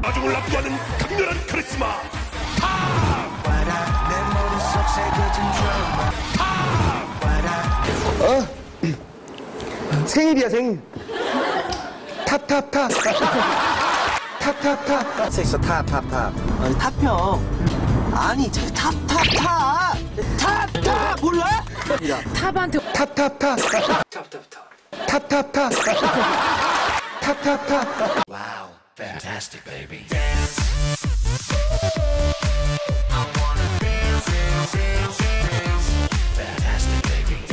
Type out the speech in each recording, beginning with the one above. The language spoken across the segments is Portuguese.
아종을 납부하는 강렬한 카리스마. 생일이야, 생일. 탑탑탑. 탑탑탑. 섹스 탑탑탑. 아니 탑형. 아니 저기 탑탑탑. 탑탑 몰라? 탑한테 탑탑탑. 탑탑탑. 탑탑탑. 탑탑탑. Wow, fantastic, baby. Fantastic, baby.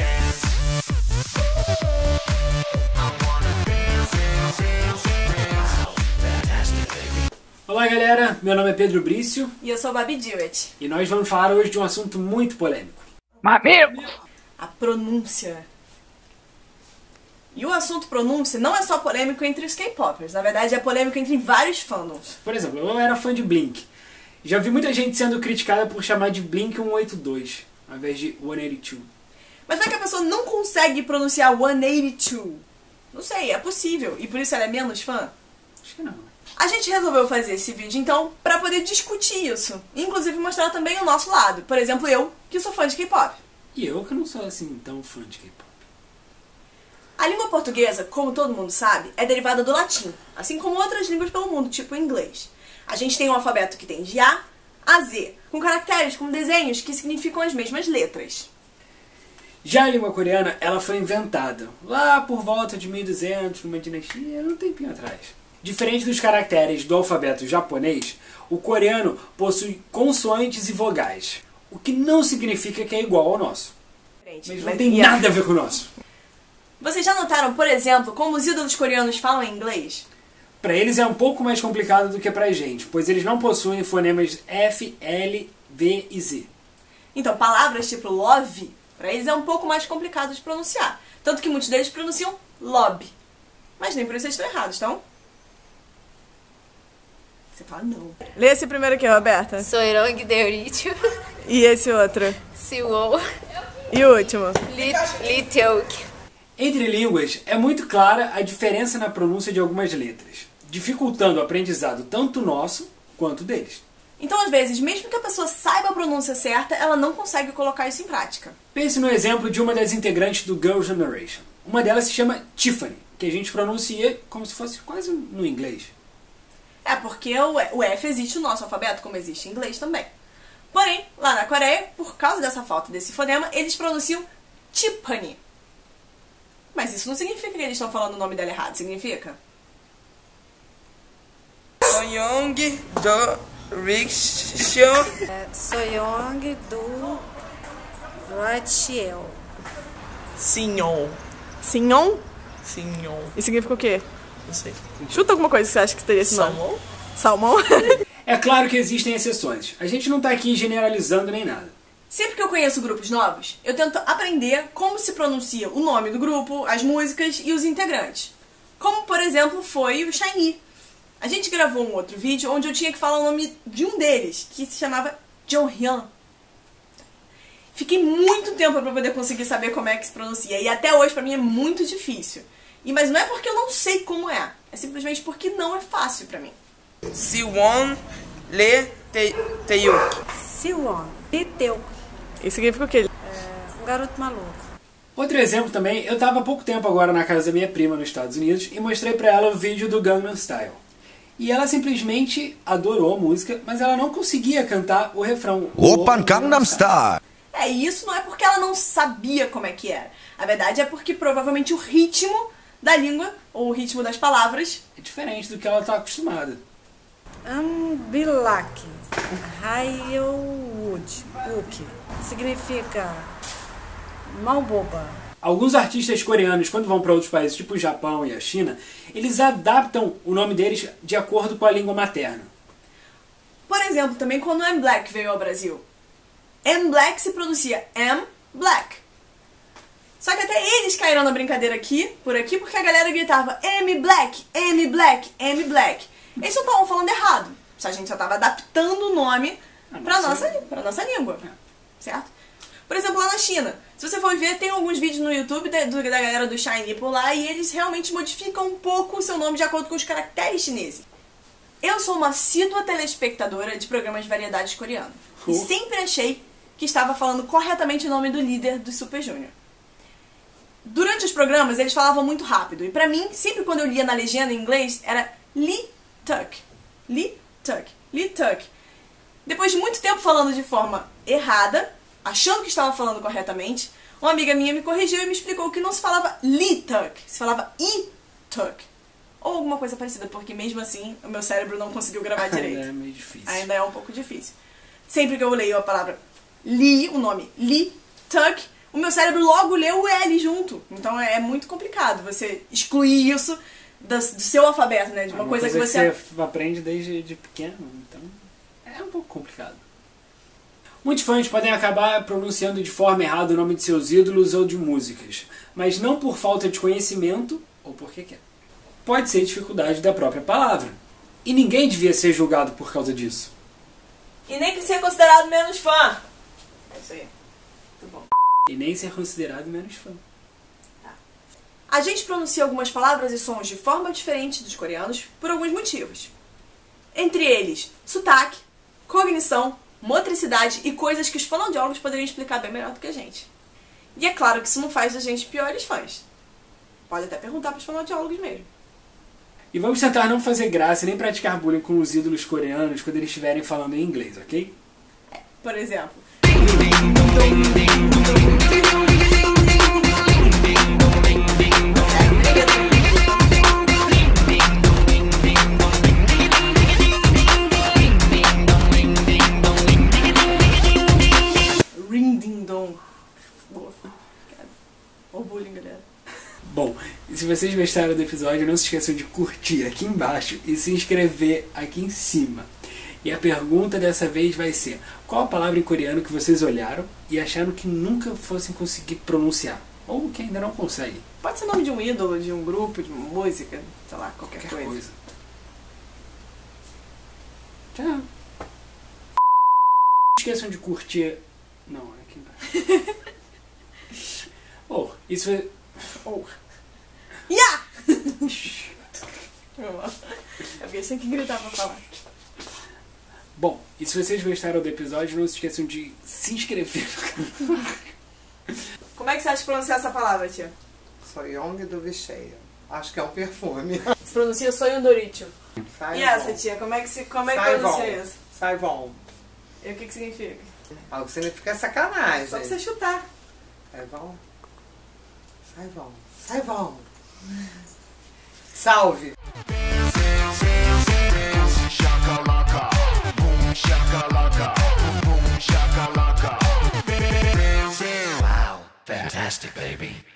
Fantastic, baby. Olá galera, meu nome é Pedro Brício E eu sou Babi Dewitt. e nós vamos falar hoje de um assunto muito polêmico. A pronúncia. E o assunto pronúncia não é só polêmico entre os K-popers, na verdade é polêmico entre vários fandoms. Por exemplo, eu era fã de Blink. Já vi muita gente sendo criticada por chamar de Blink 182, ao invés de 182. Mas não é que a pessoa não consegue pronunciar 182? Não sei, é possível. E por isso ela é menos fã? Acho que não. A gente resolveu fazer esse vídeo então pra poder discutir isso. Inclusive mostrar também o nosso lado. Por exemplo, eu, que sou fã de K-pop. E eu que não sou assim tão fã de K-pop. A língua portuguesa, como todo mundo sabe, é derivada do latim, assim como outras línguas pelo mundo, tipo o inglês. A gente tem um alfabeto que tem de A a Z, com caracteres, com desenhos que significam as mesmas letras. Já a língua coreana, ela foi inventada lá por volta de 1200, numa dinastia, um tempinho atrás. Diferente dos caracteres do alfabeto japonês, o coreano possui consoantes e vogais, o que não significa que é igual ao nosso. Mas não tem nada a ver com o nosso. Vocês já notaram, por exemplo, como os ídolos coreanos falam em inglês? Para eles é um pouco mais complicado do que pra gente, pois eles não possuem fonemas F, L, V e Z. Então, palavras tipo love, para eles é um pouco mais complicado de pronunciar. Tanto que muitos deles pronunciam lobby. Mas nem por isso eles estão errados, então? Você fala não. Lê esse primeiro aqui, Roberta. Soirong Deuricho, E esse outro. Siwon, E o último. Liteuk. Entre línguas, é muito clara a diferença na pronúncia de algumas letras, dificultando o aprendizado tanto nosso quanto deles. Então, às vezes, mesmo que a pessoa saiba a pronúncia certa, ela não consegue colocar isso em prática. Pense no exemplo de uma das integrantes do Girl Generation. Uma delas se chama Tiffany, que a gente pronuncia como se fosse quase no inglês. É, porque o F existe no nosso alfabeto, como existe em inglês também. Porém, lá na Coreia, por causa dessa falta desse fonema, eles pronunciam Tiffany. Mas isso não significa que eles estão falando o nome dela errado, significa? Soyoung do Rickshaw. Soyong do Rachel. Sinhon. Sinhon? Sinhon. E significa o quê? Não sei. Chuta alguma coisa que você acha que teria esse nome. Salmão? Salmão? É claro que existem exceções. A gente não está aqui generalizando nem nada. Sempre que eu conheço grupos novos, eu tento aprender como se pronuncia o nome do grupo, as músicas e os integrantes. Como, por exemplo, foi o SHINee. A gente gravou um outro vídeo onde eu tinha que falar o nome de um deles, que se chamava Jonghyun. Fiquei muito tempo para poder conseguir saber como é que se pronuncia, e até hoje pra mim é muito difícil. Mas não é porque eu não sei como é simplesmente porque não é fácil pra mim. Siwon Le Teyuk. Siwon, Liteuk. Isso significa o quê? Um garoto maluco. Outro exemplo também, eu estava há pouco tempo agora na casa da minha prima nos Estados Unidos e mostrei pra ela o vídeo do Gangnam Style. E ela simplesmente adorou a música, mas ela não conseguia cantar o refrão. Open Gangnam Style. E isso não é porque ela não sabia como é que era. A verdade é porque provavelmente o ritmo da língua, ou o ritmo das palavras, é diferente do que ela está acostumada. Ambilak. Haywood. Book. Significa mal boba. Alguns artistas coreanos, quando vão para outros países, tipo o Japão e a China, eles adaptam o nome deles de acordo com a língua materna. Por exemplo, também quando o M Black veio ao Brasil. M Black se pronuncia M Black. Só que até eles caíram na brincadeira aqui, porque a galera gritava M Black, M Black, M Black. Eles não estavam falando errado. A gente só estava adaptando o nome pra nossa língua. Certo? Por exemplo, lá na China, se você for ver, tem alguns vídeos no YouTube da galera do Shiny por lá e eles realmente modificam um pouco o seu nome de acordo com os caracteres chineses. Eu sou uma assídua telespectadora de programas de variedades coreanos e sempre achei que estava falando corretamente o nome do líder do Super Junior. Durante os programas, eles falavam muito rápido e pra mim, sempre quando eu lia na legenda em inglês, era Lee Tuck, Lee Tuck, Lee Tuck. Depois de muito tempo falando de forma errada, achando que estava falando corretamente, uma amiga minha me corrigiu e me explicou que não se falava Lee Tuck, se falava I Tuck. Ou alguma coisa parecida, porque mesmo assim o meu cérebro não conseguiu gravar direito. Ainda é meio difícil. Ainda é um pouco difícil. Sempre que eu leio a palavra Lee, o nome Lee Tuck, o meu cérebro logo leu o L junto. Então é muito complicado você excluir isso do seu alfabeto, né? De uma coisa que você aprende desde pequeno, então é um pouco complicado. Muitos fãs podem acabar pronunciando de forma errada o nome de seus ídolos ou de músicas, mas não por falta de conhecimento ou porque quer. Pode ser dificuldade da própria palavra. E ninguém devia ser julgado por causa disso. E nem que ser considerado menos fã. É isso aí. Muito bom. E nem ser considerado menos fã. Tá. A gente pronuncia algumas palavras e sons de forma diferente dos coreanos por alguns motivos. Entre eles, sotaque, cognição, motricidade e coisas que os fonoaudiólogos poderiam explicar bem melhor do que a gente. E é claro que isso não faz da gente piores fãs. Pode até perguntar para os fonoaudiólogos mesmo. E vamos tentar não fazer graça nem praticar bullying com os ídolos coreanos quando eles estiverem falando em inglês, ok? Por exemplo. Ring ding dong. Boa. O bullying, galera. Bom, e se vocês gostaram do episódio, não se esqueçam de curtir aqui embaixo e se inscrever aqui em cima. E a pergunta dessa vez vai ser: qual a palavra em coreano que vocês olharam e acharam que nunca fossem conseguir pronunciar? Ou que ainda não conseguem? Pode ser nome de um ídolo, de um grupo, de uma música, sei lá, qualquer coisa. Tchau. Não esqueçam de curtir... Não, aqui embaixo. Isso é... Yeah! É porque tinha que gritar pra falar. Bom, e se vocês gostaram do episódio, não se esqueçam de se inscrever no canal. Como é que você acha pronunciar essa palavra, tia? Soyong do Vicheia. Acho que é um perfume. Se pronuncia Soyondoricho. Sai E essa, tia? Como é que pronuncia isso? Saivon. E o que significa? Algo significa sacanagem. Só pra você chutar. Saivon. Saivon. Saivon. Salve. Wow, fantastic, baby.